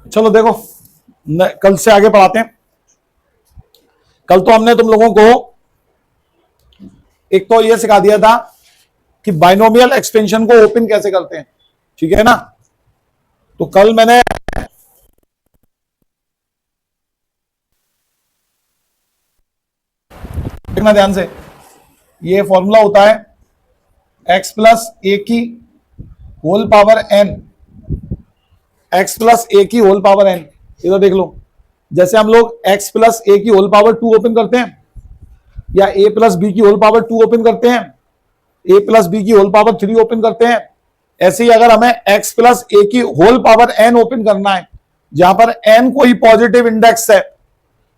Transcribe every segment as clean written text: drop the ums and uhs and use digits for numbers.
चलो देखो, कल से आगे पढ़ाते हैं। कल तो हमने तुम लोगों को एक तो ये सिखा दिया था कि बाइनोमियल एक्सपेंशन को ओपन कैसे करते हैं, ठीक है ना। तो कल मैंने देखना ध्यान से, ये फॉर्मूला होता है x प्लस ए की whole power n, x plus a की होल पावर n। इधर देख लो, जैसे हम लोग x प्लस ए की होल पावर 2 ओपन करते हैं, या a प्लस बी की होल पावर 2 ओपन करते हैं, a प्लस बी की होल पावर 3 ओपन करते हैं, ऐसे ही अगर हमें x प्लस ए की होल पावर n ओपन करना है, जहां पर n कोई पॉजिटिव इंडेक्स है,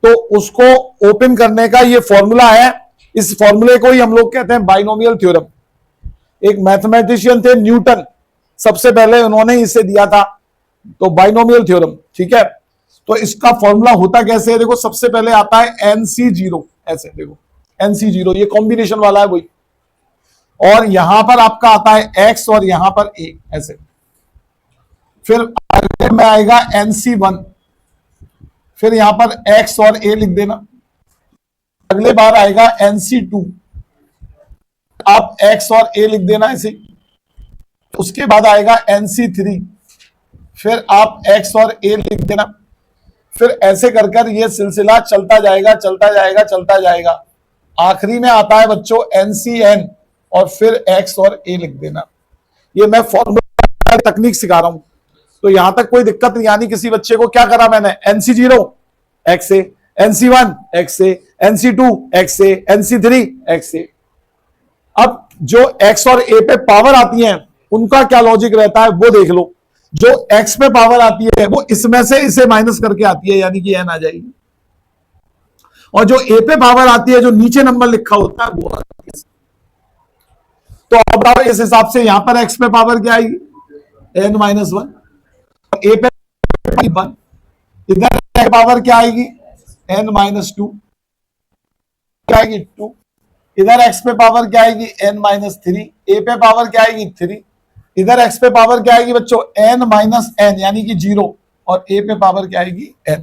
तो उसको ओपन करने का ये फॉर्मूला है। इस फॉर्मूले को ही हम लोग कहते हैं बाइनोमियल थ्योरम। एक मैथमेटिशियन थे न्यूटन, सबसे पहले उन्होंने इसे दिया था, तो बाइनोमियल थ्योरम, ठीक है। तो इसका फॉर्मूला होता कैसे है, देखो सबसे पहले आता है NC0, ऐसे देखो NC0, ये कॉम्बिनेशन वाला है वही, और यहां पर आपका आता है x और यहां पर a, ऐसे। फिर अगले में आएगा NC1, फिर यहां पर x और a लिख देना। अगले बार आएगा NC2, आप x और a लिख देना ऐसे। उसके बाद आएगा NC3, फिर आप x और a लिख देना। फिर ऐसे कर कर ये सिलसिला चलता जाएगा चलता जाएगा चलता जाएगा। आखिरी में आता है बच्चों NCN, और फिर x और a लिख देना। ये मैं फॉर्मूला तकनीक सिखा रहा हूं, तो यहां तक कोई दिक्कत नहीं आनी। किसी बच्चे को क्या करा मैंने, NC0 x a, NC1 x a, NC2 x a, NC3 x a। अब जो x और a पे पावर आती है उनका क्या लॉजिक रहता है वो देख लो। जो x पे पावर आती है वो इसमें से इसे माइनस करके आती है, यानी कि n आ जाएगी। और जो a पे पावर आती है, जो नीचे नंबर लिखा होता है, वो आती है। तो अब इस हिसाब से यहां पर x पे पावर क्या आएगी, n-1, a पे 1, इधर पावर क्या आएगी, n-2 क्या आएगी 2, इधर x पे पावर क्या आएगी n-3, a पे पावर क्या आएगी 3, इधर x पे पावर क्या आएगी बच्चों n-n, यानी कि 0, और a पे पावर क्या आएगी n।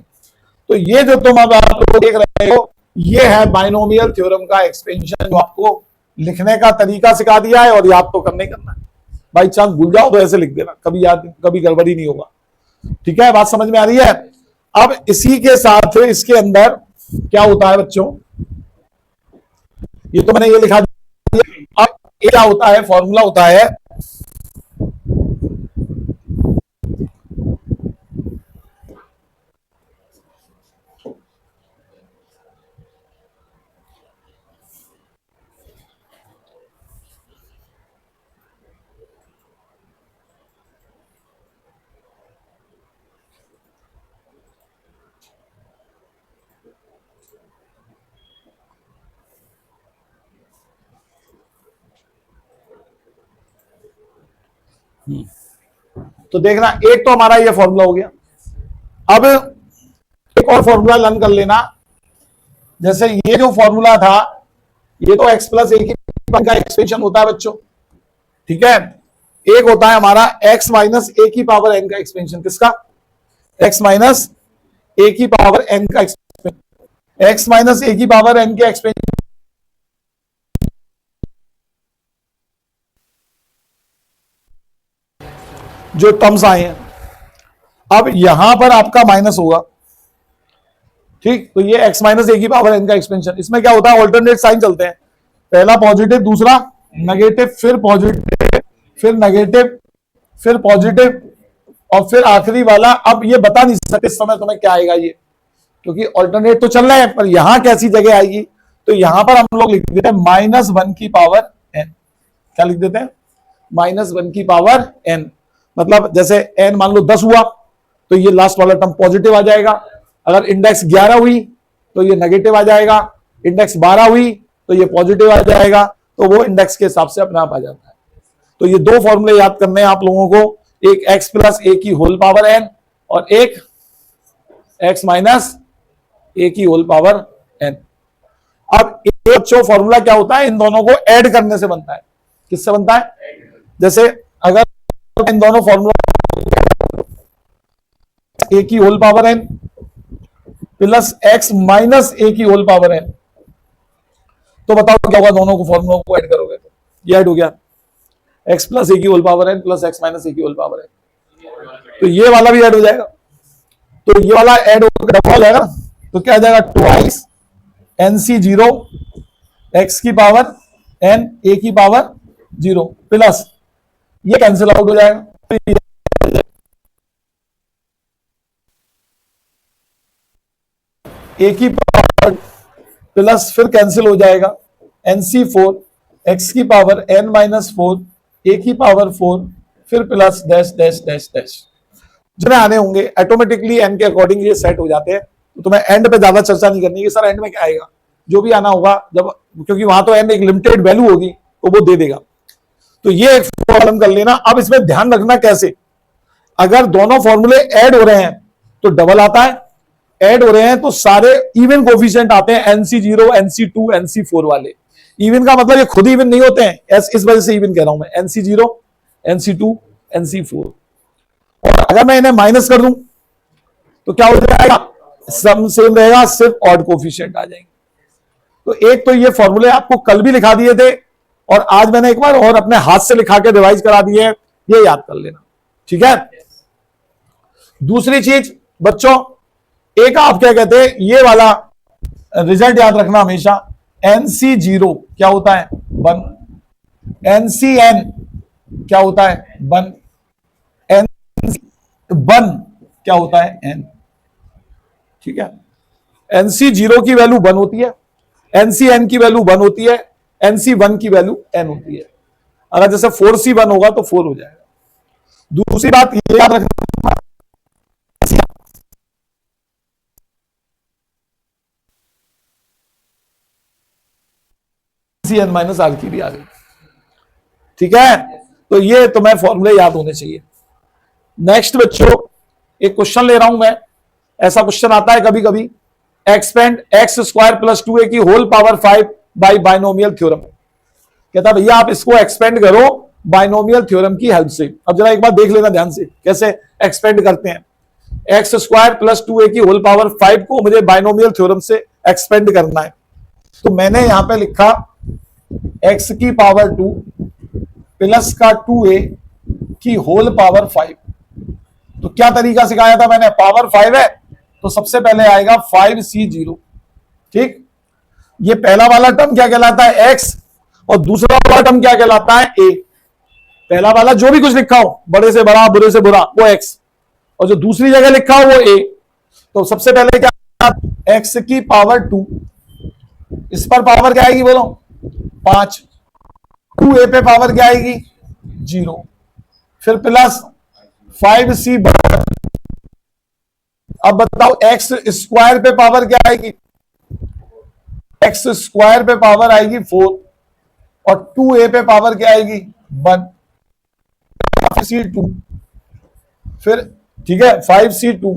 तो ये जो तुम अब आप लोग देख रहे हो, ये है बाइनोमियल थ्योरम का एक्सपेंशन, जो आपको लिखने का तरीका सिखा दिया है, और याद तो करने करना है। बाई चांस भूल जाओ तो ऐसे लिख देना, कभी याद, कभी गड़बड़ी नहीं होगा, ठीक है। बात समझ में आ रही है। अब इसी के साथ इसके अंदर क्या होता है बच्चों, ये तो मैंने ये लिखा दिया। अब क्या होता है, फॉर्मूला होता है तो देखना, एक तो हमारा ये फॉर्मूला हो गया। अब एक और फॉर्मूला लर्न कर लेना। जैसे ये जो फॉर्मूला था, ये तो x प्लस ए की का एक्सपेंशन होता है बच्चों, ठीक है। एक होता है हमारा x माइनस ए की पावर n का एक्सपेंशन। किसका, x माइनस ए की पावर n का एक्सपेंशन। x माइनस ए की पावर n के एक्सपेंशन जो टर्म्स आए हैं, अब यहां पर आपका माइनस होगा, ठीक। तो ये x माइनस ए की पावर n का एक्सपेंशन, इसमें क्या होता है, ऑल्टरनेट साइन चलते हैं, पहला पॉजिटिव, दूसरा नेगेटिव, फिर पॉजिटिव, फिर नेगेटिव, फिर पॉजिटिव, और फिर आखिरी वाला। अब ये बता नहीं सकते इस समय तुम्हें क्या आएगा ये, क्योंकि ऑल्टरनेट तो चल रहे हैं, पर यहां कैसी जगह आएगी। तो यहां पर हम लोग लिख देते हैं -1 की पावर n। क्या लिख देते हैं, -1 की पावर n। मतलब जैसे n मान लो 10 हुआ, तो ये लास्ट वाला टर्म पॉजिटिव आ जाएगा। अगर इंडेक्स 11 हुई तो ये नेगेटिव आ जाएगा, इंडेक्स 12 हुई तो ये पॉजिटिव आ जाएगा। तो वो इंडेक्स के हिसाब से अपने आप आ जाता है। तो ये दो फॉर्मूले याद करने हैं आप लोगों को, एक x प्लस ए की होल पावर n, और एक x माइनस ए की होल पावर n। अब एक फॉर्मूला क्या होता है, इन दोनों को ऐड करने से बनता है। किससे बनता है, जैसे अगर इन दोनों फॉर्मूला ए की whole power n plus x minus a की होल पावर एन। तो बताओ क्या होगा, दोनों को फॉर्मूलों को ऐड करोगे तो ये ऐड हो गया, एक्स प्लस ए की whole power n plus x minus a की होल पावर एन। तो ये वाला भी ऐड हो जाएगा, तो ये वाला ऐड होकर डबल हो जाएगा, तो क्या आ जाएगा twice N C zero X की पावर एन ए की पावर जीरो प्लस ये कैंसिल आउट हो जाएगा, ए की पावर प्लस फिर कैंसिल हो जाएगा एन सी फोर एक्स की पावर एन माइनस फोर ए की पावर फोर फिर plus dash dash dash dash जितने आने होंगे ऑटोमेटिकली एन के अकॉर्डिंग ये सेट हो जाते हैं। तो तुम्हें एंड पे ज्यादा चर्चा नहीं करनी है सर एंड में क्या आएगा, जो भी आना होगा जब, क्योंकि वहां तो एन एक लिमिटेड वैल्यू होगी तो वो दे देगा। तो ये एक प्रॉब्लम कर लेना। अब इसमें ध्यान रखना कैसे, अगर दोनों फॉर्मूले ऐड हो रहे हैं तो डबल आता है, ऐड हो रहे हैं तो सारे इवन कोफिशिएंट आते हैं, n C zero n C two n C four वाले। इवन का मतलब ये खुद इवन नहीं होते हैं, इस वजह से इवन कह रहा हूं मैं, n C zero n C two n C four. और अगर मैं इन्हें माइनस कर दूं तो क्या हो जाएगा, सम सेम रहेगा, सिर्फ ऑड कोफिशिएंट आ जाएंगे। तो एक तो ये फॉर्मूले आपको कल भी लिखा दिए थे और आज मैंने एक बार और अपने हाथ से लिखा के रिवाइज करा दिए हैं, ये याद कर लेना, ठीक है। दूसरी चीज बच्चों, एक आप क्या कहते हैं, ये वाला रिजल्ट याद रखना हमेशा, एनसी जीरो क्या होता है वन, एनसी एन क्या होता है वन, एन वन क्या होता है एन, ठीक है। एनसी जीरो की वैल्यू वन होती है, एनसी एन की वैल्यू वन होती है, एनसी वन की वैल्यू एन होती है। अगर जैसे 4C1 होगा तो 4 हो जाएगा। दूसरी बात ये याद रखना, एन माइनस आर की भी आ गई, ठीक है। तो ये तुम्हें फॉर्मूले याद होने चाहिए। नेक्स्ट बच्चों एक क्वेश्चन ले रहा हूं मैं, ऐसा क्वेश्चन आता है कभी कभी, expand x square plus 2a की whole power 5 by binomial theorem. कहता है भैया आप इसको एक्सपेंड करो बाइनोमियल थ्योरम की हेल्प से। अब जरा एक बार देख लेना ध्यान से कैसे एक्सपेंड करते हैं। एक्स स्क्वायर प्लस 2a की होल पावर 5 को मुझे बाइनोमियल थ्योरम से एक्सपेंड करना है। तो मैंने यहां पे लिखा x की पावर 2 प्लस का 2a की होल पावर 5। तो क्या तरीका सिखाया था मैंने, पावर 5 है तो सबसे पहले आएगा 5C0, ठीक। ये पहला वाला टर्म क्या कहलाता है x, और दूसरा वाला टर्म क्या कहलाता है a। पहला वाला जो भी कुछ लिखा हो, बड़े से बड़ा बुरे से बुरा, वो x, और जो दूसरी जगह लिखा हो वो a। तो सबसे पहले क्या, x की पावर 2, इस पर पावर क्या आएगी बोलो 5, 2a पे पावर क्या आएगी 0, फिर प्लस 5C। अब बताओ x स्क्वायर पे पावर क्या आएगी, x स्क्वायर पे पावर आएगी 4 और 2a पे पावर क्या आएगी 1, 5C2, फिर ठीक है 5C2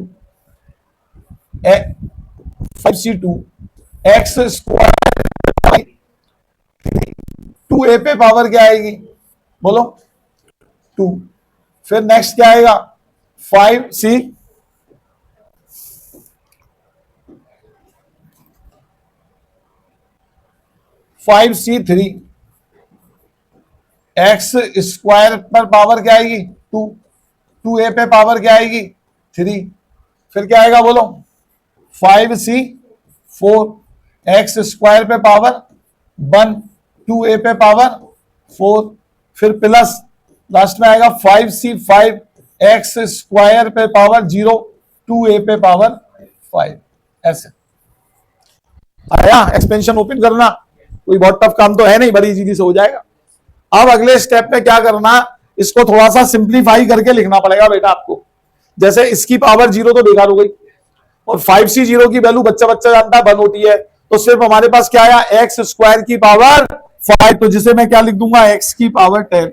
x स्क्वायर 2a पे पावर क्या आएगी बोलो 2, फिर नेक्स्ट क्या आएगा 5C3 एक्स स्क्वायर पर पावर क्या आएगी 2, 2a पे पावर क्या आएगी 3, फिर क्या आएगा बोलो 5C4 एक्स स्क्वायर पे पावर 1, 2a पे पावर 4, फिर प्लस लास्ट में आएगा 5C5 एक्स स्क्वायर पे पावर 0, 2a पे पावर 5। ऐसे आया। एक्सपेंशन ओपन करना कोई बहुत टफ काम तो है नहीं, बड़ी इजीली से हो जाएगा। अब अगले स्टेप में क्या करना, इसको थोड़ा सा सिंप्लीफाई करके लिखना पड़ेगा बेटा आपको। जैसे इसकी पावर 0 तो बेकार हो गई, और 5C0 की वैल्यू बच्चा बच्चा जानता है 1 होती है, तो सिर्फ हमारे पास क्या आया एक्स स्क्वायर की पावर 5, तो जिसे मैं क्या लिख दूंगा x की पावर 10।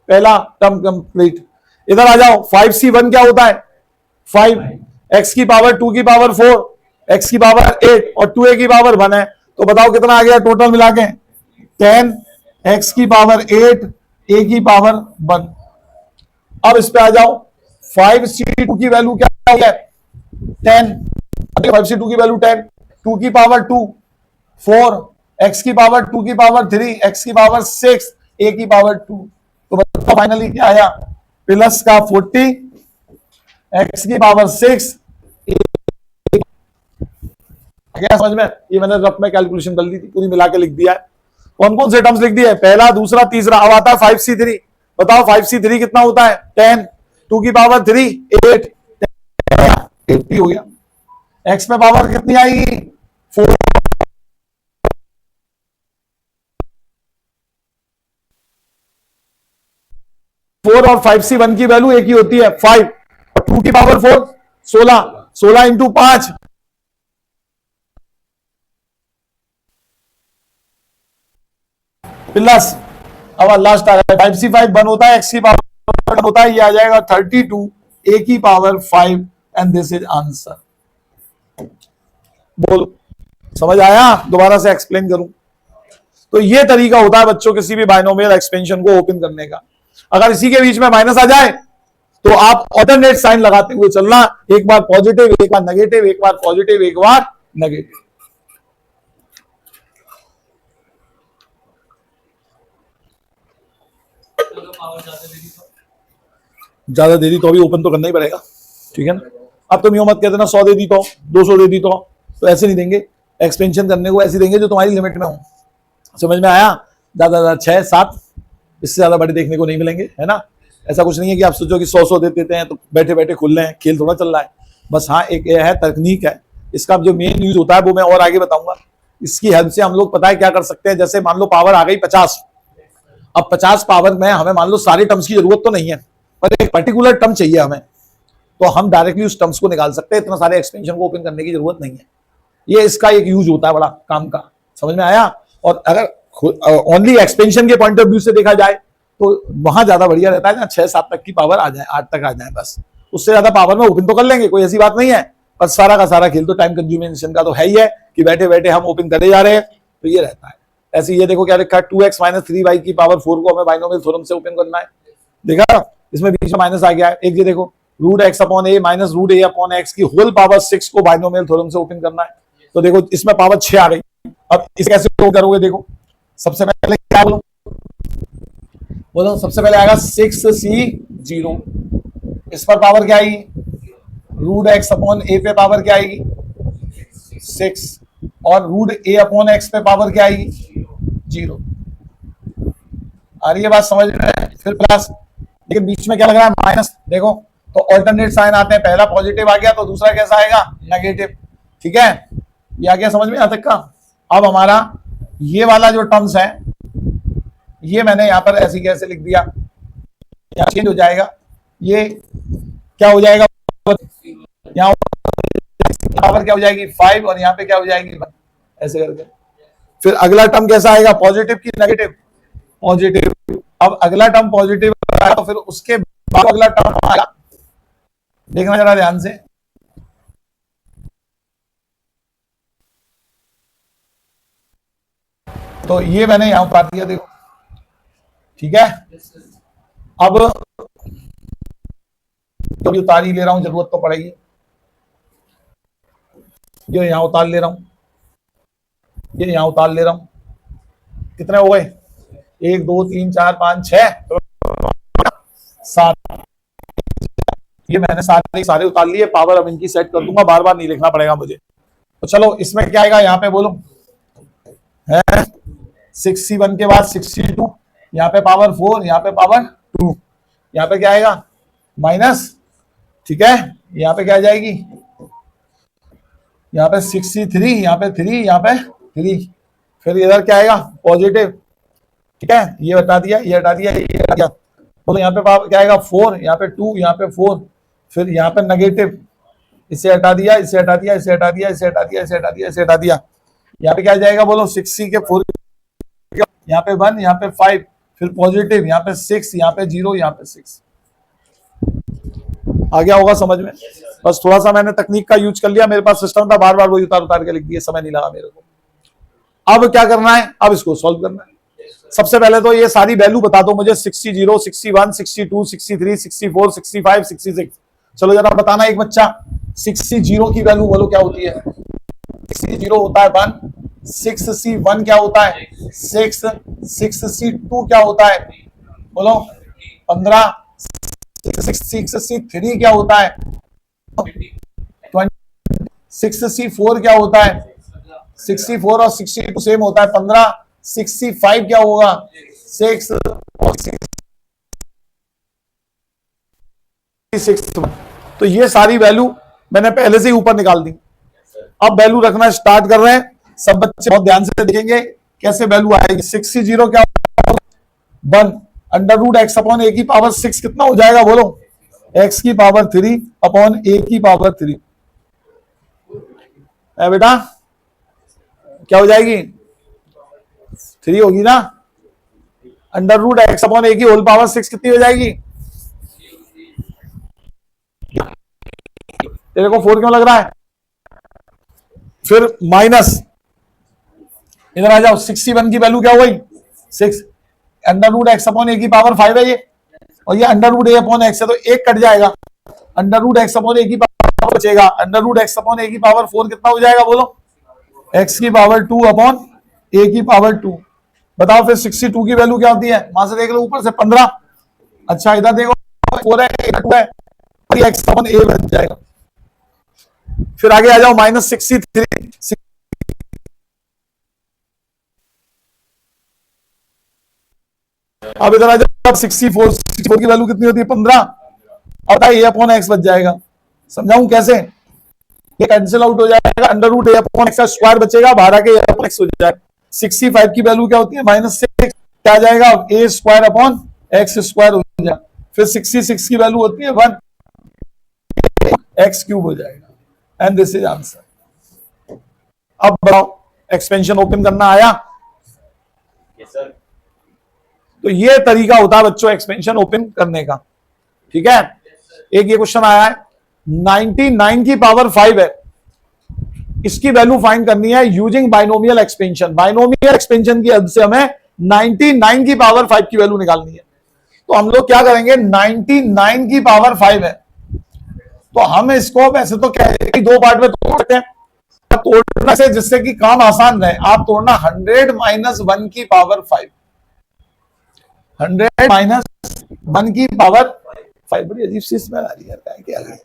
पहला टर्म कंप्लीट। इधर आ जाओ 5C1 क्या होता है 5, x की पावर 2 की पावर 4, x की पावर 8 और 2a की पावर 1 है। तो बताओ कितना आ गया टोटल मिला के 10, x की पावर 8, a की पावर 1। अब इस पे आ जाओ 5c2 की वैल्यू क्या है 10, 5c2 की वैल्यू 10, 2 की पावर 2 4, x की पावर 2 की पावर 3, x की पावर 6, a की पावर 2। तो बताओ फाइनली क्या आया, प्लस का 40, x की पावर 6, क्या समझ में? ये मैंने रफ में कैलकुलेशन कर ली थी, पूरी मिला के लिख दिया है। कौन कौन से टर्म्स लिख दिए, पहला दूसरा तीसरा। अब आता है 5c3, बताओ 5c3 कितना होता है 10, 2 की पावर 3 8, 80 हो गया। x में पावर कितनी आएगी 4, 4 और 5c1 की वैल्यू एक ही होती है 5, और 2 की पावर 4 16, 16 इंटू 5 प्लस, अब लास्ट आ गया 5c5 बन होता है, x की पावर बन होता है, ये आ जाएगा 32, a की power 5, and this is answer. बोलो समझ आया? दोबारा से एक्सप्लेन करूं तो ये तरीका होता है बच्चों किसी भी बाइनोमियल एक्सपेंशन को ओपन करने का। अगर इसी के बीच में माइनस आ जाए तो आप ऑल्टरनेट साइन लगाते हुए चलना, एक बार पॉजिटिव एक बार नेगेटिव, एक बार पॉजिटिव एक बार नेगेटिव। ज्यादा दे दी तो अभी ओपन तो करना ही पड़ेगा, ठीक है ना। अब तुम यूं मत कहते ना 100 दे दी तो 200 दे दी तो ऐसे नहीं देंगे, एक्सपेंशन करने को ऐसे देंगे जो तुम्हारी लिमिट में हो। समझ में आया? ज्यादा 6 7, इससे ज्यादा बड़े देखने को नहीं मिलेंगे, है ना। ऐसा कुछ नहीं है कि आप सोचो कि 100 दे देते हैं तो बैठे बैठे खुल रहे हैं, खेल थोड़ा चल रहा है। बस हाँ एक यह है तकनीक है, इसका जो मेन यूज होता है वो मैं और आगे बताऊंगा। इसकी हेल्प से हम लोग पता है क्या कर सकते हैं, जैसे मान लो पावर आ गई 50, अब 50 पावर में हमें मान लो सारे टर्म्स की जरूरत तो नहीं है, पर एक पर्टिकुलर टर्म चाहिए हमें, तो हम डायरेक्टली उस टर्म्स को निकाल सकते हैं, इतना सारे एक्सपेंशन को ओपन करने की जरूरत नहीं है। ये इसका एक यूज होता है बड़ा काम का, समझ में आया। और अगर ओनली एक्सपेंशन के पॉइंट ऑफ व्यू से देखा जाए तो वहां ज्यादा बढ़िया रहता है ना 6 7 तक की पावर आ जाए, 8 तक आ जाए, बस उससे ज्यादा पावर में ओपन तो कर लेंगे, कोई ऐसी बात नहीं है, पर सारा का सारा खेल तो टाइम कंज्यूमेशन का तो है ही है कि बैठे बैठे हम ओपन करे जा रहे हैं, तो ये रहता है। ऐसे ये देखो क्या लिखा है 2x - 3y की पावर 4 को हमें बाइनोमियल थ्योरम से ओपन करना है, देखा इसमें बीच में माइनस आ गया है। एक ये देखो √x/a माइनस √a/x की होल पावर 6 को बाइनोमियल थ्योरम से ओपन करना है, तो देखो इसमें पावर 6 आ गई। अब इसे कैसे करोगे, देखो सबसे पहले क्या बोलो, सबसे पहले आएगा 6c0, इस पर पावर क्या आएगी √x/a पे पावर क्या आएगी 6, और √a/x पे पावर क्या आएगी 0। आ रही है बात समझ में? फिर प्लस, लेकिन बीच में क्या लग रहा है माइनस, देखो तो ऑल्टरनेट साइन आते हैं, पहला पॉजिटिव आ गया तो दूसरा कैसा आएगा नेगेटिव, ठीक है। ये आ गया समझ में यहाँ तक का। अब हमारा ये वाला जो टर्म्स है ये मैंने यहाँ पर ऐसे कैसे लिख दिया, यहाँ चेंज हो जाएगा, ये क्या हो जाएगा, यहाँ पावर क्या हो जाएगी 5 और यहाँ पे क्या हो जाएगी 1, ऐसे करके। फिर अगला टर्म कैसा आएगा, पॉजिटिव की नेगेटिव, पॉजिटिव। अब अगला टर्म पॉजिटिव आया तो फिर उसके बाद अगला टर्म आएगा, देखना जरा ध्यान से, तो ये मैंने यहां उतार दिया, देखो ठीक है। अब तो उतार ही ले रहा हूं, जरूरत तो पड़ेगी, ये यहां उतार ले रहा हूं, ये यहां उतार ले रहा हूं, कितने हो गए 1 2 3 4 5 6 7, ये मैंने सारे उतार लिए, पावर अब इनकी सेट कर दूंगा, बार बार नहीं लिखना पड़ेगा मुझे। तो चलो इसमें क्या आएगा, यहाँ पे बोलो है 6c1 के बाद 6c2, यहाँ पे पावर 4, यहाँ पे पावर 2, यहाँ पे क्या आएगा माइनस, ठीक है। यहाँ पे क्या आ जाएगी, यहाँ पे 6c3, यहाँ पे 3, यहाँ पे 3, फिर इधर क्या आएगा पॉजिटिव, ठीक है। ये हटा दिया, ये हटा दिया, ये हटा दिया, तो यहाँ पे पावर क्या आएगा 4, यहाँ पे 2, यहाँ पे 4, फिर यहाँ पे नेगेटिव, इसे हटा दिया, इसे हटा दिया, इसे हटा दिया, इसे हटा दिया, इसे हटा दिया, इसे हटा दिया, यहाँ पे क्या जाएगा बोलो 6c के 4, यहाँ पे 1, यहाँ पे 5, फिर पॉजिटिव, यहाँ पे 6, यहाँ पे 0, यहाँ पे 6। आ गया होगा समझ में? बस थोड़ा सा मैंने तकनीक का यूज कर लिया, मेरे पास सिस्टम था, बार बार वही उतार उतार के लिख दिया, समय नहीं लगा मेरे को। अब क्या करना है, अब इसको सॉल्व करना है। सबसे पहले तो ये सारी वैल्यू बता दो मुझे, 60, 61, 62, 63, 64, 65, 66। चलो जरा बताना एक बच्चा, 60 की वैल्यू बोलो क्या होती है? 60 होता है 1, 6C1 क्या होता है? 6, 6C2 क्या होता है? बोलो 15, 6C3 क्या होता है? 20, 6C4 क्या होता है? 64 और 62 सेम होता है 15, 65 क्या होगा? 6 और 66। तो ये सारी वैल्यू मैंने पहले से ही ऊपर निकाल दी। अब वैल्यू रखना स्टार्ट कर रहे हैं, सब बच्चे बहुत ध्यान से देखेंगे कैसे वैल्यू आएगी। 60 क्या 1 अंडर रूट एक्स अपॉन ए की पावर 6 कितना हो जाएगा बोलो? एक्स की पावर 3 अपॉन ए की पावर 3 है बेटा, क्या हो जाएगी? 3 होगी ना। अंडर रूट एक्स अपॉन ए की होल पावर 6 कितनी हो जाएगी? तेरे को 4 क्यों लग रहा है? फिर माइनस, इधर आ जाओ, 61 की वैल्यू क्या हो गई? 6। अंडर रूट एक्स अपॉन ए की पावर 5 है ये, और ये अंडर रूट ए अपॉन एक्स है तो एक कट जाएगा, अंडर रूट एक्स अपॉन ए की पावर बचेगा। अंडर रूट एक्स अपॉन ए की पावर 4 कितना हो जाएगा बोलो? एक्स की पावर 2 अपॉन ए की पावर 2। बताओ फिर 62 की वैल्यू क्या होती है? वहां से देख लो ऊपर से 15। अच्छा इधर देखो 4 है, 2 है, एक्स अपॉन ए बन जाएगा। फिर आगे आ जाओ -63। अब इधर आ जाओ 64 की वैल्यू कितनी होती है? 15। अब ए अपॉन एक्स बच जाएगा। समझाऊं कैसे? ये कैंसिल आउट हो जाएगा, अंडर रूट ए अपॉन एक्स का स्क्वायर बचेगा, बाहर आके ए अपॉन एक्स हो जाएगा। 65 की वैल्यू क्या होती है? -6 क्या आ जाएगा? ए स्क्वायर अपॉन एक्स स्क्वायर हो जाएगा। फिर 66 की वैल्यू होती है 1, एक्स क्यूब हो जाएगा। And this is answer. अब बताओ एक्सपेंशन ओपन करना आया? Yes sir. तो ये तरीका होता है बच्चों एक्सपेंशन ओपन करने का, ठीक है। एक ये क्वेश्चन आया है, 99 की पावर 5 है, इसकी वैल्यू फाइंड करनी है using binomial expansion. Binomial expansion की हेल्प से हमें 99 की पावर 5 की वैल्यू निकालनी है। तो हम लोग क्या करेंगे, 99 की पावर 5 है तो हम इसको वैसे तो क्या है, 2 पार्ट में तोड़ सकते हैं, तोड़ने से जिससे कि काम आसान रहे, आप तोड़ना 100 - 1 की पावर 5, 100 - 1 की पावर 5। बड़ी अजीब सी स्मेल आ रही है यार, क्या है?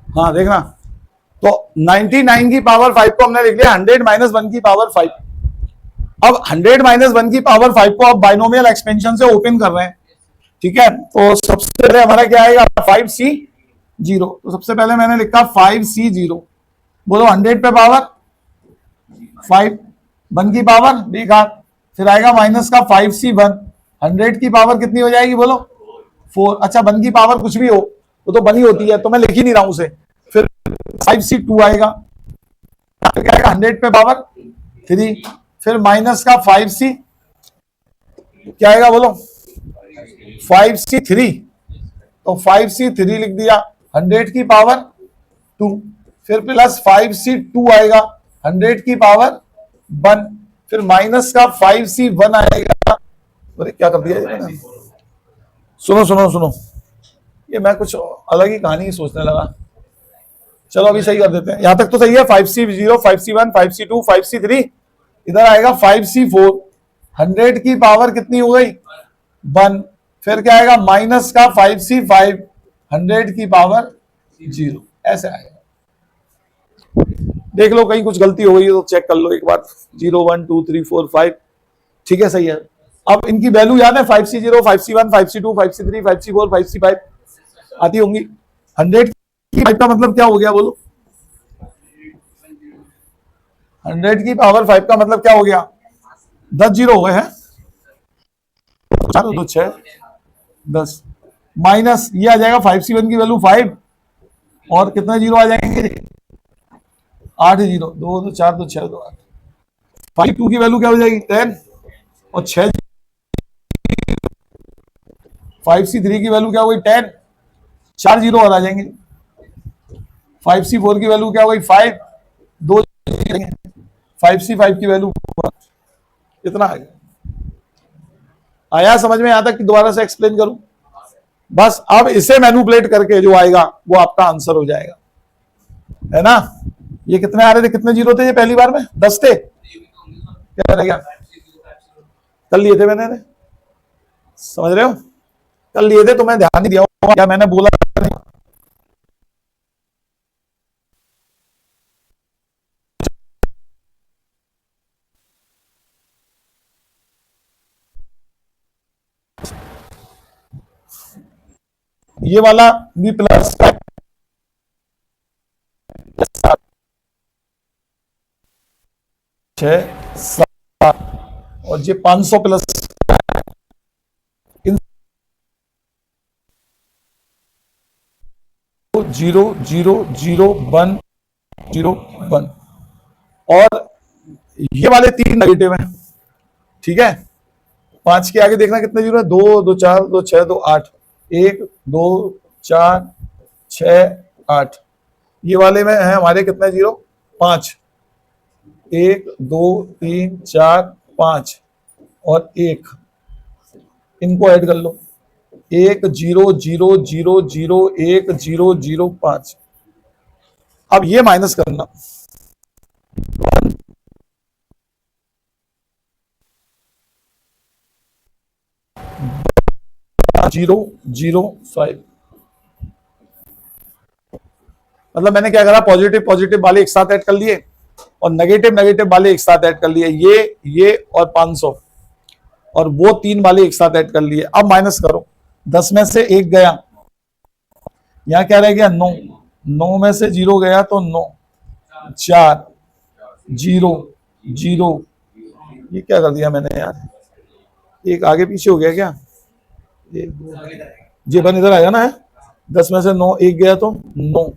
हाँ देखना, तो 99 की पावर 5 को हमने लिख लिया 100 - 1 की पावर 5। अब 100 - 1 की पावर 5 को अब बाइनोमियल एक्सपेंशन से ओपन कर रहे हैं, ठीक है। तो सबसे पहले हमारा क्या आएगा? 5C0। तो सबसे पहले मैंने लिखा 5C0, बोलो 100 पे पावर 5, 1 की पावर बेकार, फिर आएगा माइनस का 5C1, 100 की पावर कितनी हो जाएगी बोलो? 4। अच्छा 1 की पावर कुछ भी हो वो तो बनी होती है, तो मैं लिख ही नहीं रहा हूं उसे। फिर 5C2 आएगा, फिर क्या आएगा? 100 पे पावर 3, फिर माइनस का 5C क्या आएगा बोलो? 5C3। तो 5C3 लिख दिया, 100 की पावर 2, फिर प्लस 5C2 आएगा 100 की पावर 1, फिर माइनस का 5C1 आएगा। अरे क्या कर दिया मैंने? सुनो सुनो सुनो, ये मैं कुछ अलग ही कहानी सोचने लगा। चलो अभी सही कर देते हैं, यहां तक तो सही है। 5C0, 5C1, 5C2, 5C3, इधर आएगा 5C4, 100 की पावर कितनी हो गई? 1, फिर क्या आएगा? माइनस का 5C5, 100 की पावर 0, ऐसे आएगा। देख लो कहीं कुछ गलती हो गई तो चेक कर लो एक बार। 0 1 2 3 4 5, ठीक है, सही है। अब इनकी वैल्यू याद है? 5C0, 5C1, 5C2, 5C3, 5C4, 5C5 आती होंगी। 100 की 5 का मतलब क्या हो गया बोलो? 100 की पावर 5 का मतलब क्या हो गया? 10 जीरो हो गए हैं, 4 2 6 10, माइनस ये आ जाएगा 5C1 की वैल्यू 5, और कितने जीरो आ जाएंगे? 8 जीरो, 2 2 4 2 6 2 8। 5 2 की वैल्यू क्या हो जाएगी 10 और 6 5C3 की वैल्यू क्या हो गई 10, 4 जीरो और आ जाएंगे। 5C4 की वैल्यू क्या हो गई 5, 2 5C5 की वैल्यू कितना आ गया? आया समझ में? यहां तक कि दोबारा से एक्सप्लेन करूं? बस अब इसे मैनिपुलेट करके जो आएगा वो आपका आंसर हो जाएगा, है ना? ये कितने आ रहे थे, कितने जीरो थे ये पहली बार में? 10 थे। क्या रह गया? कल लिए थे मैंने, समझ रहे हो? कल लिए थे तो मैं ध्यान नहीं दिया होगा, क्या मैंने बोला नहीं। ये वाला भी प्लस 6 7 और ये 500 प्लस इन 0 0 0 1 0 1 और ये वाले 3 नेगेटिव हैं, ठीक है? 5 के आगे देखना कितने जीरो है, 2 2 4 2 6 2 8, 1 2 4 6 8। ये वाले में है हमारे कितने जीरो, 5, 1 2 3 4 5 और 1, इनको ऐड कर लो, 1 0 0 0 0 1 0 0 5। अब ये माइनस करना, 0 0 5। मतलब मैंने क्या करा, पॉजिटिव पॉजिटिव वाले एक साथ ऐड कर लिए और नेगेटिव नेगेटिव वाले एक साथ ऐड कर लिए, ये और 500 और वो 3 वाले एक साथ ऐड कर लिए। अब माइनस करो, 10 में से 1 गया, यहां क्या रह गया 9, 9 में से 0 गया तो 9, 4 0 0। ये क्या कर दिया मैंने यार, एक आगे पीछे हो गया क्या? ये बन इधर आएगा ना, है 10 में से 9 1 गया तो 9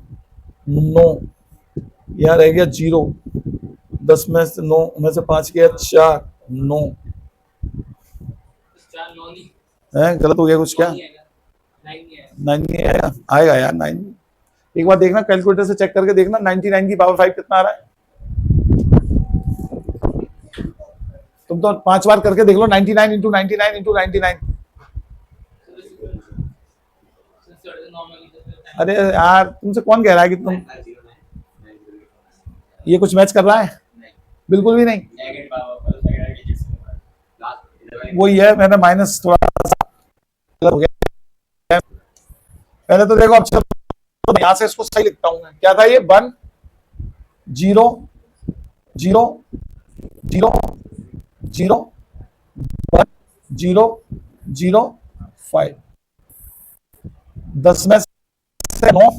9, यहां रह गया 0, 10 में से 9 में से 5 गया 4 9 है, गलत हो गया कुछ क्या? 9 नहीं आएगा, आएगा यार 9। एक बार देखना कैलकुलेटर से चेक करके देखना, 99 की पावर 5 कितना आ रहा है? तुम तो 5 बार करके देख लो, 99 इंटू 99 इंटू 99। अरे यार तुमसे कौन कह रहा है कि तुम ये कुछ मैच कर रहा है? बिल्कुल भी नहीं, वही है, मैंने माइनस थोड़ा सा हो गया। पहले तो देखो, अब तो यहां से इसको सही लिखता हूं मैं, क्या था ये 1 0 0 0 0 1 0 0 5। 10 में से 9,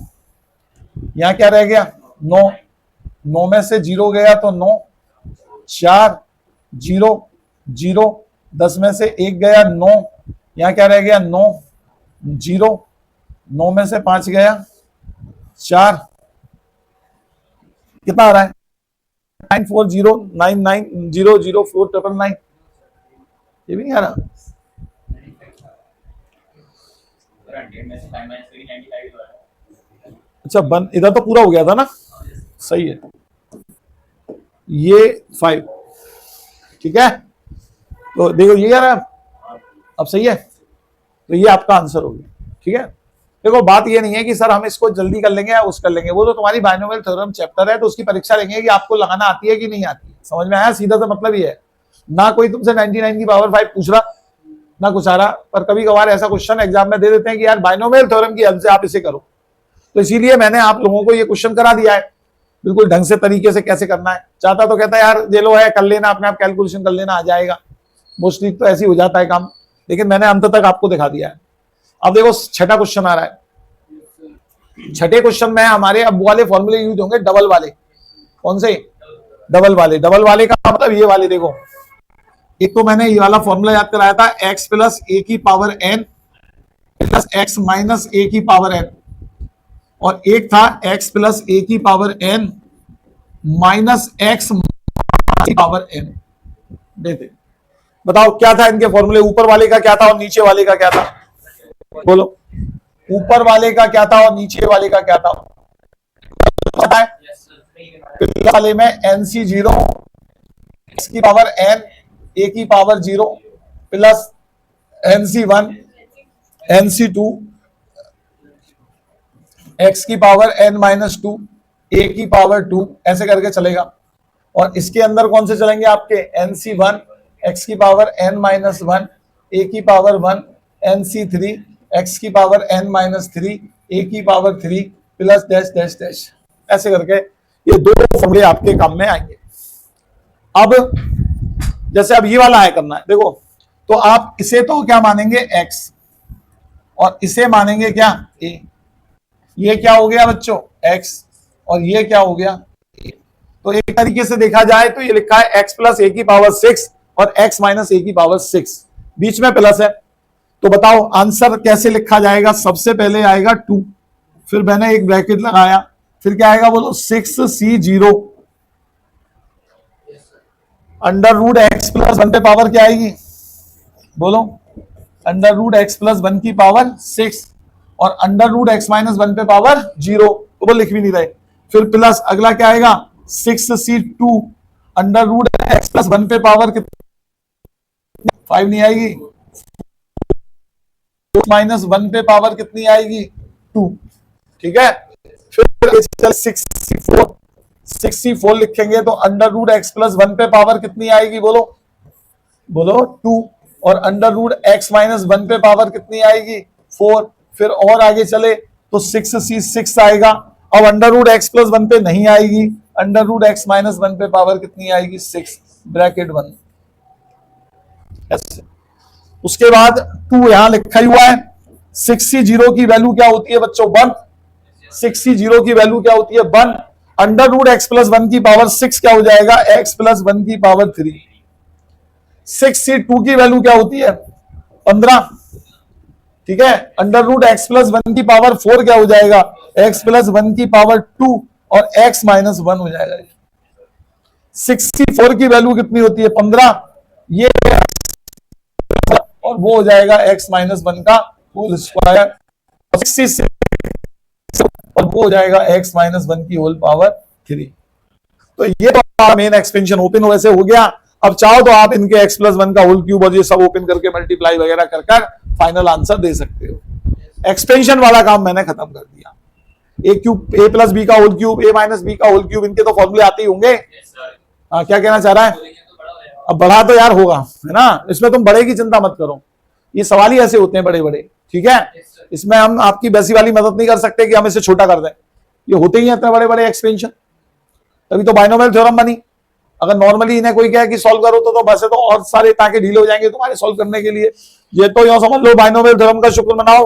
यहां क्या रह गया 9, 9 में से 0 गया तो 9, 4 0 0, 10 में से 1 गया 9, यहां क्या रह गया 9 0, 9 में से 5 गया 4, कितना आ रहा है 9409900499। ये भी नहीं आ रहा। अच्छा बन इधर तो पूरा हो गया था ना, सही है। ये 5, ठीक है, तो देखो ये यार अब सही है, तो ये आपका आंसर हो गया, ठीक है। देखो बात ये नहीं है कि सर हम इसको जल्दी कर लेंगे या उस कर लेंगे, वो तो तुम्हारी बाइनोमियल थ्योरम चैप्टर है, तो उसकी परीक्षा लेंगे कि आपको लगाना आती है कि नहीं आती है। समझ में आया? सीधा सा मतलब ये है, ना कोई तुमसे 99 की पावर 5 पूछ रहा, ना कुछ आ रहा, पर कभी कभार ऐसा क्वेश्चन एग्जाम में दे देते हैं कि यार बाइनोमियल थ्योरम की हेल्प से आप इसे करो, तो इसीलिए मैंने आप लोगों को ये क्वेश्चन करा दिया है बिल्कुल ढंग से, तरीके से कैसे करना है। चाहता तो कहता है यार ये लो है, कर लेना, अपने आप कैलकुलेशन कर लेना, आ जाएगा, मोस्टली तो ऐसे ही हो जाता है काम, लेकिन मैंने अंत तक आपको दिखा दिया है। अब देखो छठा क्वेश्चन आ रहा है। छठे क्वेश्चन में हमारे अब वाले फॉर्मूले यूज होंगे, डबल वाले। कौन से? डबल वाले। डबल वाले का मतलब ये वाले, देखो एक तो मैंने ये वाला फॉर्मूला याद कराया था, x प्लस ए की power n plus x minus a की पावर n, और एक था x प्लस ए की power n minus x power n देते। बताओ क्या था इनके फॉर्मूले, ऊपर वाले का क्या था और नीचे वाले का क्या था? बोलो, ऊपर वाले का क्या था और नीचे वाले का क्या था? पता है? पहले वाले में एनसी 0 एक्स की पावर एन ए की power 0 plus NC 1 NC 2 x की पावर एन माइनस 2 ए की पावर 2 ऐसे करके चलेगा। और इसके अंदर कौन से चलेंगे आपके? एनसी 1 एक्स की पावर एन माइनस 1 ए की पावर 1 एनसी 3 एक्स की पावर एन माइनस 3 ए की power 3 plus dash dash dash ऐसे करके ये दो फॉर्मूले आपके काम में आएंगे। अब जैसे अब ये वाला है करना है, देखो तो आप इसे तो क्या मानेंगे? x और इसे मानेंगे क्या? a। ये क्या हो गया बच्चों? x और ये क्या हो गया? a। तो एक तरीके से देखा जाए तो ये लिखा है x प्लस ए की पावर 6 और x माइनस ए की पावर 6, बीच में प्लस है। तो बताओ आंसर कैसे लिखा जाएगा? सबसे पहले आएगा 2, फिर मैंने एक ब्रैकेट लगाया, फिर क्या आएगा बोलो? 6c0 under root x plus 1 पे पावर क्या आएगी? बोलो, अंडर रूट एक्स प्लस 1 की पावर 6 और अंडर रूट एक्स माइनस 1 पे पावर 0, तो वो लिख भी नहीं रहे। फिर प्लस अगला क्या आएगा? 6c2 under root x plus 1 पे पावर कितनी? 5 नहीं आएगी, माइनस 1 पे पावर कितनी आएगी? 2। ठीक है, फिर 64 लिखेंगे तो अंडर रूट एक्स प्लस 1 पे पावर कितनी आएगी? बोलो बोलो 2। और अंडर रूट एक्स माइनस 1 पे पावर कितनी आएगी? 4। फिर और आगे चले तो 6c6 आएगा। अब अंडर रूट एक्स प्लस 1 पे नहीं आएगी, अंडर रूट एक्स माइनस 1 पे पावर कितनी आएगी? 6 ब्रैकेट 1 ऐसे। उसके बाद 2 यहां लिखा हुआ है। 6c0 की वैल्यू क्या होती है बच्चों? 1। 6c0 की वैल्यू क्या होती है? 1। अंडर रूट एक्स प्लस 1 की पावर 6 क्या हो जाएगा? एक्स प्लस 1 की पावर 3। 6c2 की वैल्यू क्या होती है? 15। ठीक है, अंडर रूट एक्स प्लस 1 की पावर 4 क्या हो जाएगा? एक्स प्लस 1 की पावर 2 और एक्स माइनस 1 हो जाएगा। 64 की वैल्यू कितनी होती है? 15। ये और वो हो जाएगा एक्स माइनस 1 का होल स्क्वायर, 66 और वो हो जाएगा एक्स माइनस 1 की होल पावर 3। तो ये तो मेन एक्सपेंशन ओपन वैसे हो गया। अब चाहो तो आप इनके x प्लस 1 का होल क्यूब और ये सब ओपन करके मल्टीप्लाई वगैरह कर कर फाइनल आंसर दे सकते हो। एक्सपेंशन वाला काम मैंने खत्म कर दिया। ए क्यूब ए प्लस बी का होल क्यूब, ए माइनस बी का होल क्यूब, इनके तो फॉर्मूले आते ही होंगे। हाँ, क्या कहना चाह रहा है? अब बढ़ा तो यार होगा, है ना, इसमें तुम बड़े की चिंता मत करो, ये सवाल ही ऐसे होते हैं बड़े बड़े। ठीक है, इसमें हम आपकी वैसी वाली मदद नहीं कर सकते कि हम इसे छोटा कर दें, ये होते ही हैं इतने बड़े बड़े एक्सपेंशन, तभी तो बाइनोमियल थ्योरम बनी। अगर नॉर्मली इन्हें कोई कहे कि सॉल्व करो तो वैसे तो और सारे ताके ढीले हो जाएंगे तुम्हारे सॉल्व करने के लिए। ये तो यूं समझ लो बाइनोमियल थ्योरम का शुक्र मनाओ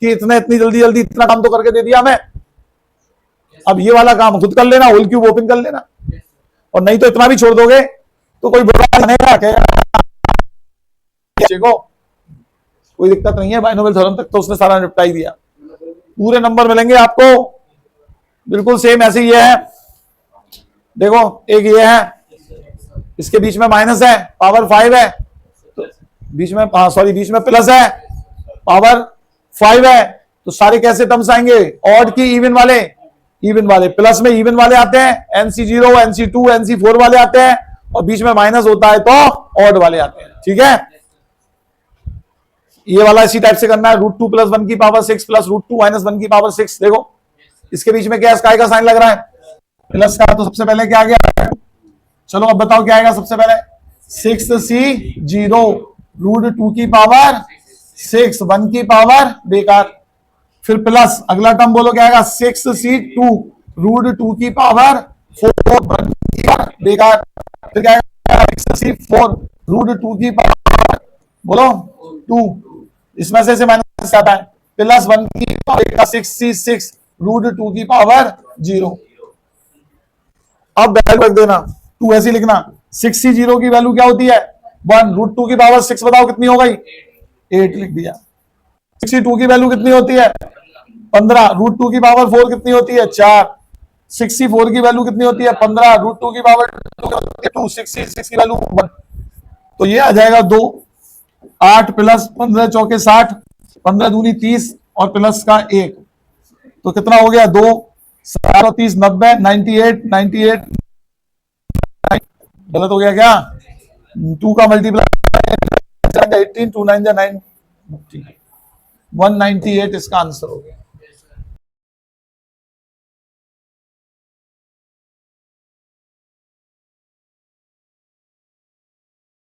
कि इतनी जल्दी जल्दी इतना काम तो करके दे दिया हमें। अब ये वाला काम खुद कर लेना, होल क्यूब ओपन कर लेना, और नहीं तो इतना भी छोड़ दोगे तो कोई बुरा बनेगा को कोई दिक्कत नहीं है। बाइनोमियल थ्योरम तक तो उसने सारा निपटा ही दिया। पूरे नंबर मिलेंगे आपको बिल्कुल सेम ऐसे ही है। देखो एक ये है, इसके बीच में माइनस है, पावर 5 है, तो बीच में बीच में प्लस है, पावर 5 है, तो सारे कैसे टर्म्स आएंगे? ऑड की इवन वाले, इवन वाले प्लस में इवन वाले आते हैं, NC0 NC2 NC4 वाले आते हैं, और बीच में माइनस होता है तो ऑड वाले आते हैं। ठीक है, ये वाला इसी टाइप से करना है। √2 प्लस 1 की पावर 6 प्लस √2 माइनस 1 की पावर 6। देखो इसके बीच में क्या स्काई का साइन लग रहा है, प्लस का, तो सबसे पहले क्या आ गया? चलो अब बताओ क्या आएगा सबसे पहले? 6c0 √2 की पावर 6, 1 की पावर बेकार, फिर प्लस अगला टर्म बोलो क्या आएगा? 6c2 √2 की पावर 4, 1 की पावर बेकार, फिर क्या आएगा? 6c4 √2 की पावर बोलो 2, इसमें से माइनस आता है, प्लस 1 की पावर 6c6 √2 की पावर 0। अब वैल्यू रख देना, 2 ऐसे लिखना। 6c0 की वैल्यू क्या होती है? 1, √2 की पावर 6 बताओ कितनी हो गई? 8 लिख दिया। 6c2 की वैल्यू कितनी होती है? 15, √2 की पावर 4 कितनी होती है? 4, 64 की वैल्यू कितनी होती है 15, √2 की पावर 2, 66 की वैल्यू 1, तो ये आ जाएगा 2, 8 प्लस 15 चौके 60, 15 दूनी 30 और प्लस का 1, तो कितना हो गया 2, 7 और 30 90, 98, गलत हो गया क्या, 2 का मल्टीप्लाई 18, 2 9 9, 198 इसका आंसर हो गया।